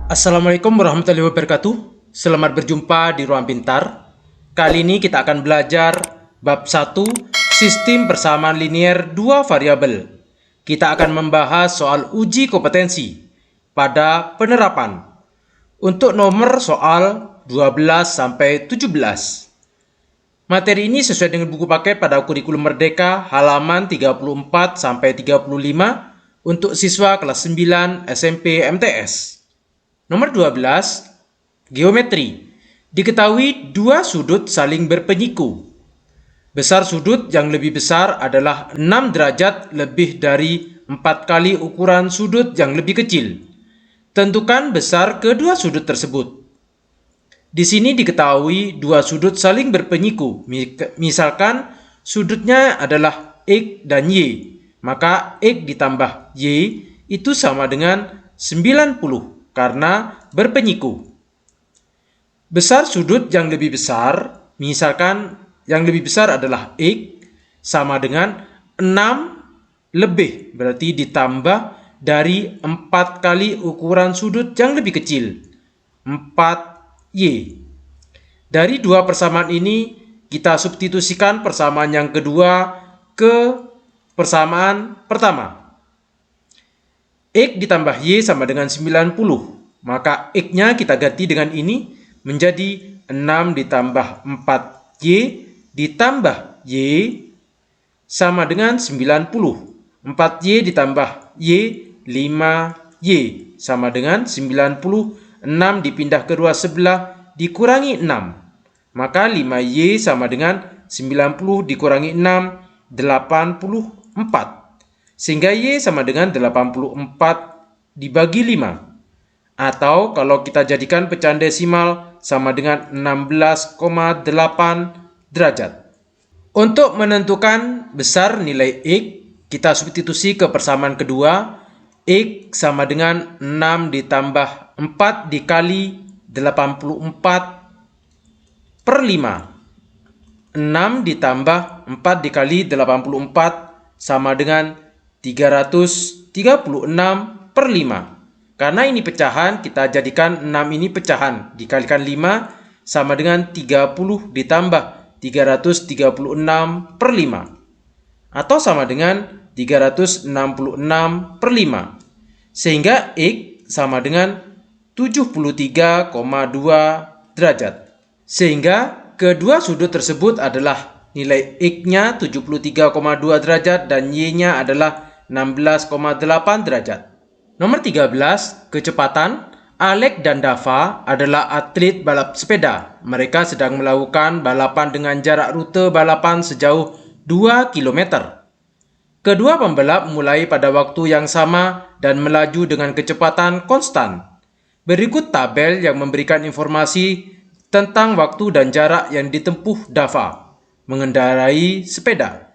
Assalamualaikum warahmatullahi wabarakatuh. Selamat berjumpa di Ruang Pintar. Kali ini kita akan belajar bab 1, sistem persamaan linier dua variabel. Kita akan membahas soal uji kompetensi pada penerapan. Untuk nomor soal 12 sampai 17. Materi ini sesuai dengan buku paket pada kurikulum Merdeka halaman 34 sampai 35 untuk siswa kelas 9 SMP MTS. Nomor 12, geometri. Diketahui dua sudut saling berpenyiku. Besar sudut yang lebih besar adalah 6 derajat lebih dari 4 kali ukuran sudut yang lebih kecil. Tentukan besar kedua sudut tersebut. Di sini diketahui dua sudut saling berpenyiku. Misalkan sudutnya adalah X dan Y. Maka X ditambah Y itu sama dengan 90. Karena berpenyiku. Besar sudut yang lebih besar, misalkan yang lebih besar adalah X, sama dengan 6 lebih, berarti ditambah dari 4 kali ukuran sudut yang lebih kecil, 4Y. Dari dua persamaan ini, kita substitusikan persamaan yang kedua ke persamaan pertama. X ditambah Y sama dengan 90. Maka X-nya kita ganti dengan ini menjadi 6 ditambah 4Y ditambah Y sama dengan 90. 4Y ditambah Y, 5Y sama dengan 90. 6 dipindah kedua sebelah dikurangi 6. Maka 5Y sama dengan 90 dikurangi 6, 84. Sehingga Y sama dengan 84 dibagi 5. Atau kalau kita jadikan pecahan desimal sama dengan 16,8 derajat. Untuk menentukan besar nilai X, kita substitusi ke persamaan kedua. X sama dengan 6 ditambah 4 dikali 84 per 5. 6 ditambah 4 dikali 84 sama dengan 336 per 5. Karena ini pecahan, kita jadikan 6 ini pecahan. Dikalikan 5 sama dengan 30 ditambah 336 per 5. Atau sama dengan 366 per 5. Sehingga X sama dengan 73,2 derajat. Sehingga kedua sudut tersebut adalah nilai X-nya 73,2 derajat dan Y-nya adalah 16,8 derajat. Nomor 13, kecepatan. Alex dan Dava adalah atlet balap sepeda. Mereka sedang melakukan balapan dengan jarak rute balapan sejauh 2 km. Kedua pembalap mulai pada waktu yang sama dan melaju dengan kecepatan konstan. Berikut tabel yang memberikan informasi tentang waktu dan jarak yang ditempuh Dava mengendarai sepeda.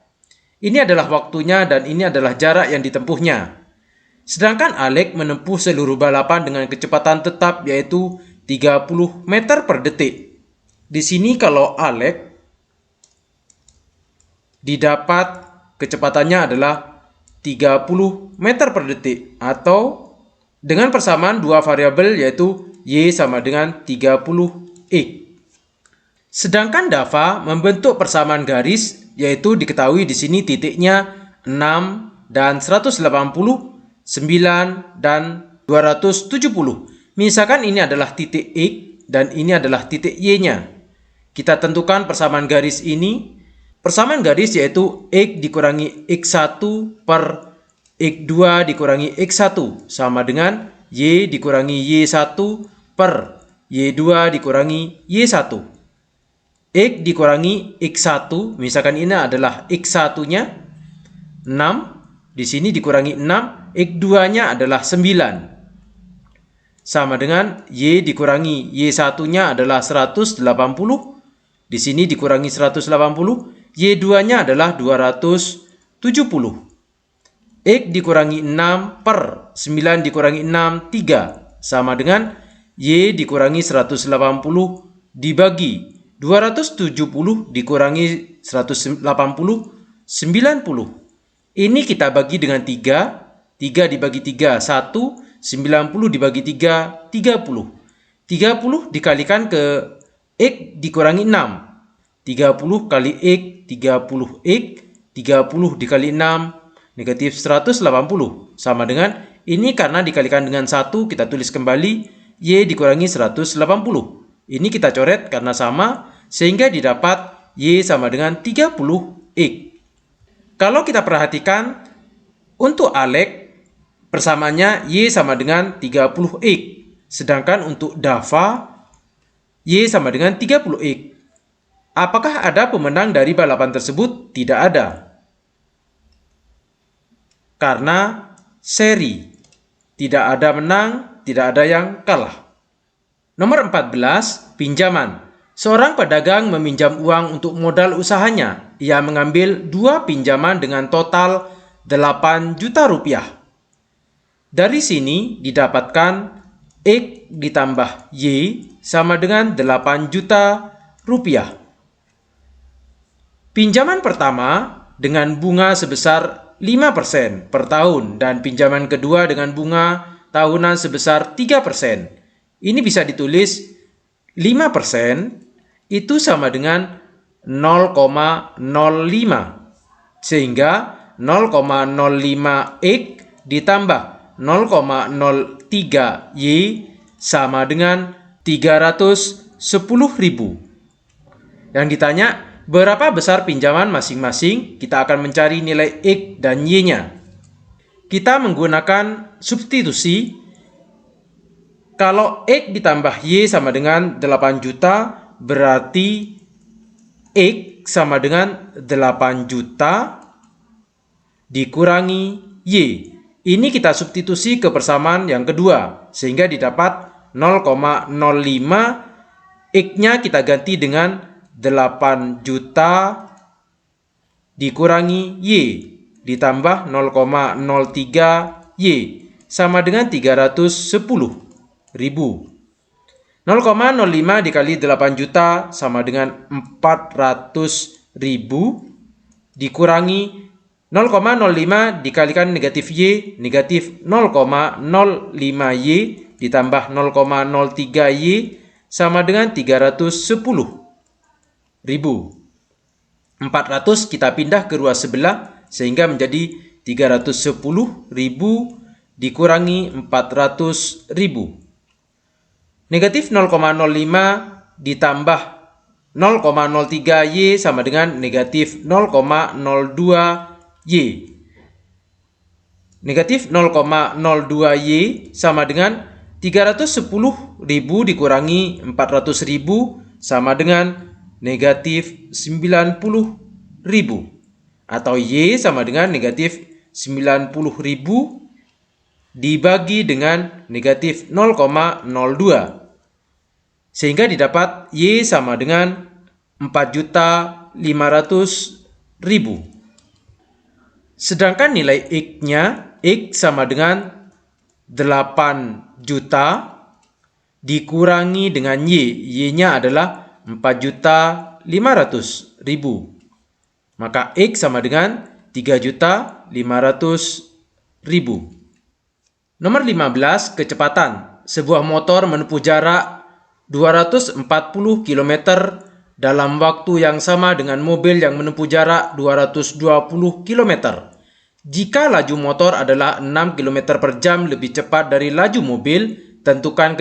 Ini adalah waktunya dan ini adalah jarak yang ditempuhnya. Sedangkan Alex menempuh seluruh balapan dengan kecepatan tetap yaitu 30 meter per detik. Di sini kalau Alex didapat kecepatannya adalah 30 meter per detik atau dengan persamaan dua variabel yaitu Y sama dengan 30X. Sedangkan Dava membentuk persamaan garis yaitu diketahui di sini titiknya 6 dan 180, 9 dan 270. Misalkan ini adalah titik X dan ini adalah titik Y-nya. Kita tentukan persamaan garis ini. Persamaan garis yaitu X dikurangi X1 per X2 dikurangi X1 sama dengan Y dikurangi Y1 per Y2 dikurangi Y1. X dikurangi X1, misalkan ini adalah X1-nya 6, di sini dikurangi 6, X2-nya adalah 9. Sama dengan Y dikurangi Y1-nya adalah 180, di sini dikurangi 180, Y2-nya adalah 270. X dikurangi 6 per 9 dikurangi 6, 3. Sama dengan Y dikurangi 180 dibagi 270 dikurangi 180, 90. Ini kita bagi dengan 3. 3 dibagi 3, 1. 90 dibagi 3, 30. 30 dikalikan ke X dikurangi 6. 30 kali X, 30X, 30 dikali 6, negatif 180. Sama dengan, ini karena dikalikan dengan 1, kita tulis kembali, Y dikurangi 180. Ini kita coret karena sama, sehingga didapat Y sama dengan 30X. Kalau kita perhatikan, untuk Alex, persamaannya Y sama dengan 30X. Sedangkan untuk Dava, Y sama dengan 30X. Apakah ada pemenang dari balapan tersebut? Tidak ada. Karena seri. Tidak ada menang, tidak ada yang kalah. Nomor 14, pinjaman. Seorang pedagang meminjam uang untuk modal usahanya. Ia mengambil 2 pinjaman dengan total 8 juta rupiah. Dari sini didapatkan X ditambah Y sama dengan 8 juta rupiah. Pinjaman pertama dengan bunga sebesar 5% per tahun dan pinjaman kedua dengan bunga tahunan sebesar 3%. Ini bisa ditulis 5% itu sama dengan 0,05. Sehingga 0,05X ditambah 0,03Y sama dengan 310.000. Yang ditanya, berapa besar pinjaman masing-masing? Kita akan mencari nilai X dan Y-nya. Kita menggunakan substitusi. Kalau X ditambah Y sama dengan 8 juta, berarti X sama dengan 8 juta dikurangi Y. Ini kita substitusi ke persamaan yang kedua, sehingga didapat 0,05. X-nya kita ganti dengan 8 juta dikurangi Y ditambah 0,03Y sama dengan 310.000. 0,05 dikali 8 juta sama dengan 400.000 dikurangi 0,05 dikalikan negatif Y, negatif 0,05Y ditambah 0,03Y sama dengan 310.000. 400 kita pindah ke ruas sebelah sehingga menjadi 310.000 dikurangi 400.000. Negatif 0,05 ditambah 0,03Y sama dengan negatif 0,02Y. Negatif 0,02Y sama dengan 310.000 dikurangi 400.000 sama dengan negatif 90.000. Atau Y sama dengan negatif 90.000 dibagi dengan negatif 0,02. Sehingga didapat Y sama dengan 4.500.000. Sedangkan nilai X-nya, X sama dengan 8 juta dikurangi dengan Y. Y-nya adalah 4.500.000. Maka X sama dengan 3.500.000. Nomor 15, kecepatan. Sebuah motor menempuh jarak 240 km dalam waktu yang sama dengan mobil yang menempuh jarak 220 km. Jika laju motor adalah 6 km per jam lebih cepat dari laju mobil, tentukan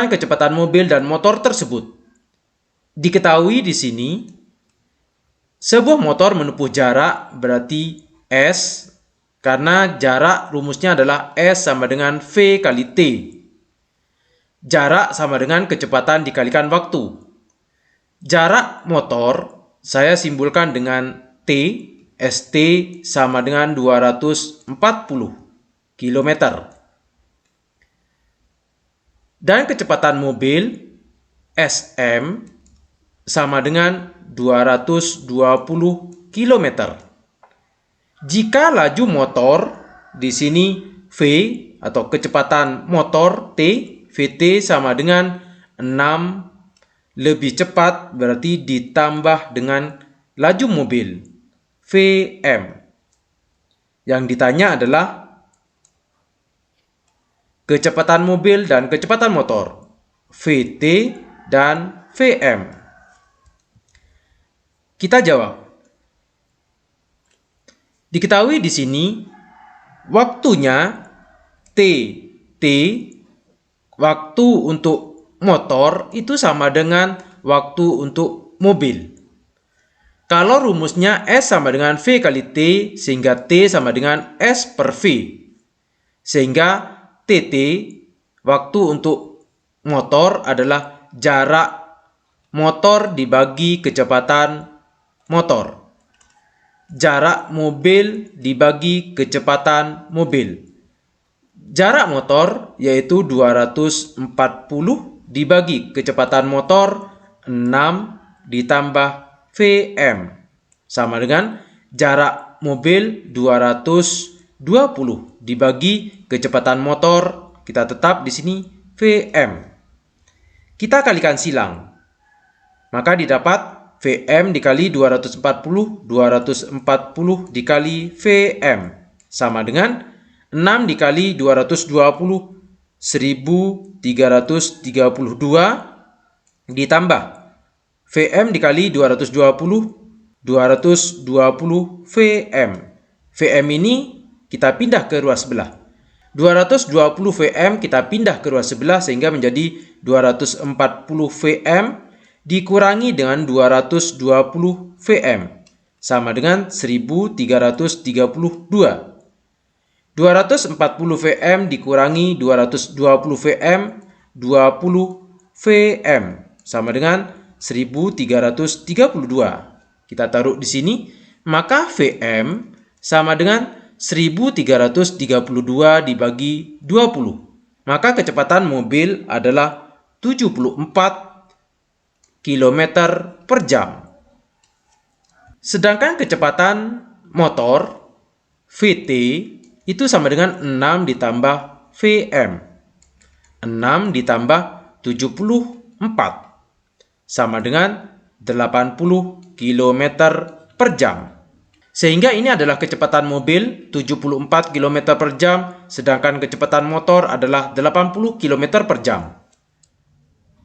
kecepatan mobil dan motor tersebut. Diketahui di sini, sebuah motor menempuh jarak berarti S, karena jarak rumusnya adalah S sama dengan V kali T. Jarak sama dengan kecepatan dikalikan waktu. Jarak motor saya simbolkan dengan T, ST sama dengan 240 km. Dan kecepatan mobil SM sama dengan 220 km. Jika laju motor di sini V atau kecepatan motor T, VT sama dengan 6 lebih cepat berarti ditambah dengan laju mobil VM. Yang ditanya adalah kecepatan mobil dan kecepatan motor, Vt dan Vm. Kita jawab. Diketahui di sini waktunya T, waktu untuk motor itu sama dengan waktu untuk mobil. Kalau rumusnya S sama dengan V kali T, sehingga T sama dengan S per V. Sehingga TT, waktu untuk motor adalah jarak motor dibagi kecepatan motor. Jarak mobil dibagi kecepatan mobil. Jarak motor yaitu 240 dibagi kecepatan motor 6 ditambah Vm. Sama dengan jarak mobil 220 dibagi kecepatan motor, kita tetap di sini Vm. Kita kalikan silang. Maka didapat Vm dikali 240 dikali Vm sama dengan 6 dikali 220 1332 ditambah Vm dikali 220 Vm. Vm ini kita pindah ke ruas sebelah. 220 Vm kita pindah ke ruas sebelah sehingga menjadi 240 Vm dikurangi dengan 220 Vm sama dengan 1332. 240 Vm dikurangi 220 Vm, 20 Vm sama dengan 1332. Kita taruh di sini, maka Vm sama dengan 1332 dibagi 20. Maka kecepatan mobil adalah 74 km per jam. Sedangkan kecepatan motor Vt itu sama dengan 6 ditambah Vm. 6 ditambah 74 sama dengan 80 km per jam. Sehingga ini adalah kecepatan mobil 74 km per jam, sedangkan kecepatan motor adalah 80 km per jam.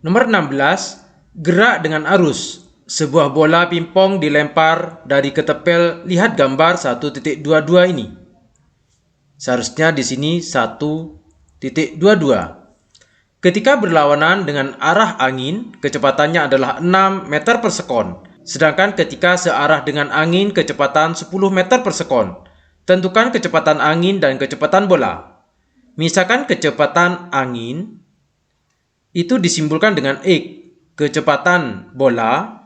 Nomor 16. Gerak dengan arus. Sebuah bola pingpong dilempar dari ketepel. Lihat gambar 1.22 ini. Seharusnya di sini 1.22. Ketika berlawanan dengan arah angin, kecepatannya adalah 6 meter per sekon. Sedangkan ketika searah dengan angin, kecepatan 10 meter per sekon. Tentukan kecepatan angin dan kecepatan bola. Misalkan kecepatan angin itu disimbolkan dengan X. Kecepatan bola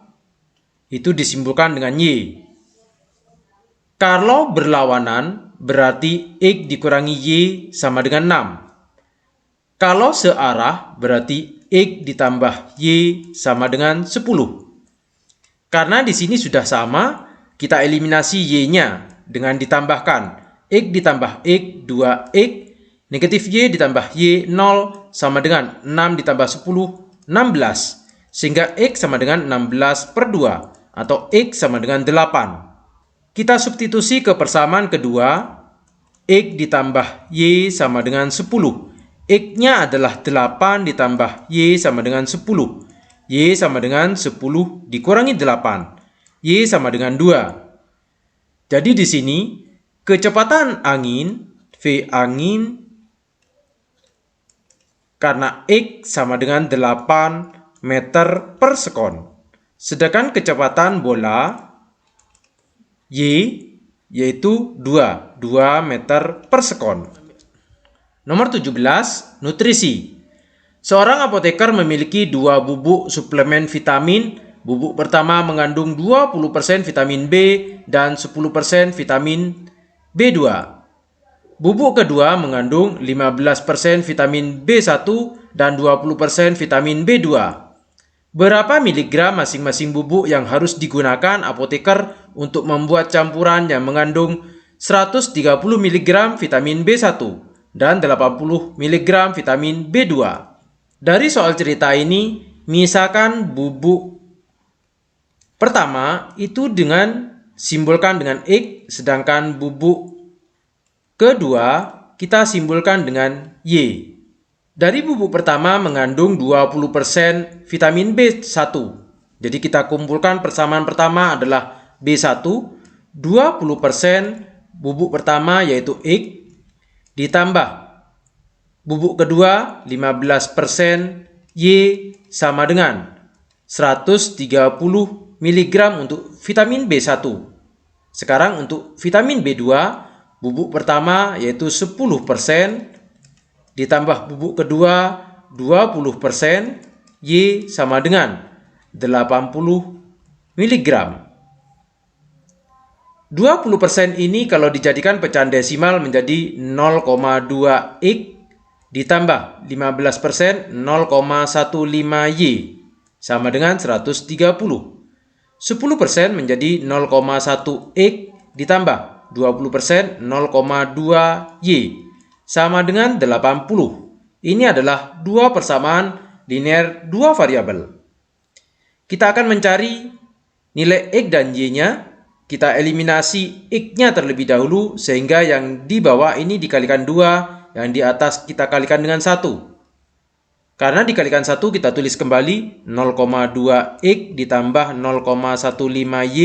itu disimbolkan dengan Y. Kalau berlawanan berarti X dikurangi Y sama dengan 6. Kalau searah berarti X ditambah Y sama dengan 10. Karena di sini sudah sama, kita eliminasi Y-nya dengan ditambahkan X ditambah X 2X, negatif Y ditambah Y 0 sama dengan 6 ditambah 10, 16. Sehingga X sama dengan 16 per 2 atau X sama dengan 8. Kita substitusi ke persamaan kedua. X ditambah Y sama dengan 10. X-nya adalah 8 ditambah Y sama dengan 10. Y sama dengan 10 dikurangi 8. Y sama dengan 2. Jadi di sini kecepatan angin V angin karena X sama dengan 8 meter per sekon. Sedangkan kecepatan bola Y yaitu 2 meter per sekon. Nomor 17, nutrisi. Seorang apoteker memiliki 2 bubuk suplemen vitamin. Bubuk pertama mengandung 20% vitamin B dan 10% vitamin B2. Bubuk kedua mengandung 15% vitamin B1 dan 20% vitamin B2. Berapa miligram masing-masing bubuk yang harus digunakan apoteker untuk membuat campuran yang mengandung 130 mg vitamin B1 dan 80 mg vitamin B2? Dari soal cerita ini, misalkan bubuk pertama itu simbolkan dengan X, sedangkan bubuk kedua kita simbolkan dengan Y. Dari bubuk pertama mengandung 20% vitamin B1. Jadi kita kumpulkan persamaan pertama adalah B1, 20% bubuk pertama yaitu X, ditambah bubuk kedua 15% Y sama dengan 130 mg untuk vitamin B1. Sekarang untuk vitamin B2, bubuk pertama yaitu 10%, ditambah bubuk kedua 20%, Y sama dengan 80 mg. 20% ini kalau dijadikan pecahan desimal menjadi 0,2 X ditambah 15% 0,15 Y sama dengan 130. 10% menjadi 0,1 X ditambah 20% 0,2 Y sama dengan 80. Ini adalah dua persamaan linear dua variabel. Kita akan mencari nilai X dan Y-nya. Kita eliminasi X-nya terlebih dahulu sehingga yang di bawah ini dikalikan 2, yang di atas kita kalikan dengan 1. Karena dikalikan 1 kita tulis kembali 0,2 X ditambah 0,15 Y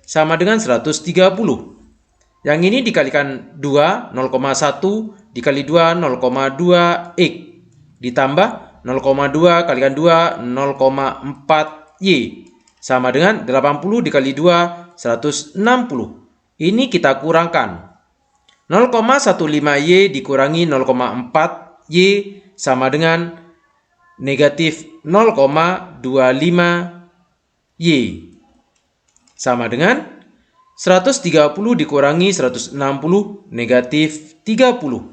sama dengan 130. Yang ini dikalikan 2, 0,1 dikali 2, 0,2 X ditambah 0,2 kalikan 2, 0,4 Y sama dengan 80 dikali 2, 160. Ini kita kurangkan. 0,15 Y dikurangi 0,4 Y sama dengan negatif 0,25 Y sama dengan 130 dikurangi 160 negatif 30.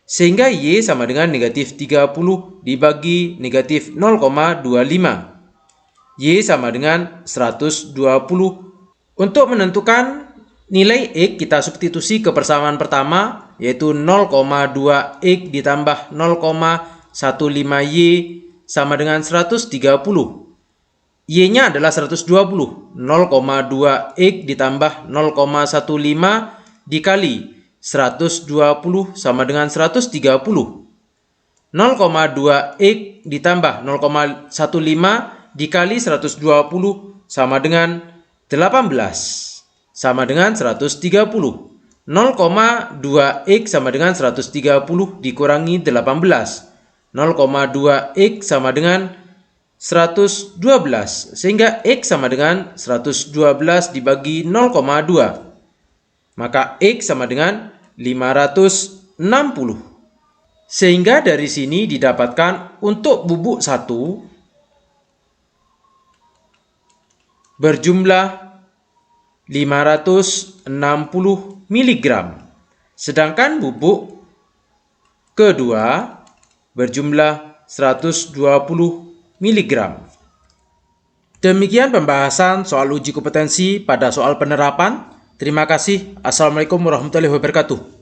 Sehingga Y sama dengan negatif 30 dibagi negatif 0,25. Y sama dengan 120. Untuk menentukan nilai X kita substitusi ke persamaan pertama yaitu 0,2 X ditambah 0,15 Y sama dengan 130. Y-nya adalah 120. 0,2 X ditambah 0,15 dikali 120 sama dengan 130. 0,2 X ditambah 0,15 dikali 120 sama dengan 18 sama dengan 130. 0,2 X sama dengan 130 dikurangi 18. 0,2 X sama dengan 112 sehingga X sama dengan 112 dibagi 0,2. Maka X sama dengan 560. Sehingga dari sini didapatkan untuk bubuk 1 berjumlah 560 mg. Sedangkan bubuk kedua berjumlah 120 mg. Demikian pembahasan soal uji kompetensi pada soal penerapan. Terima kasih. Assalamualaikum warahmatullahi wabarakatuh.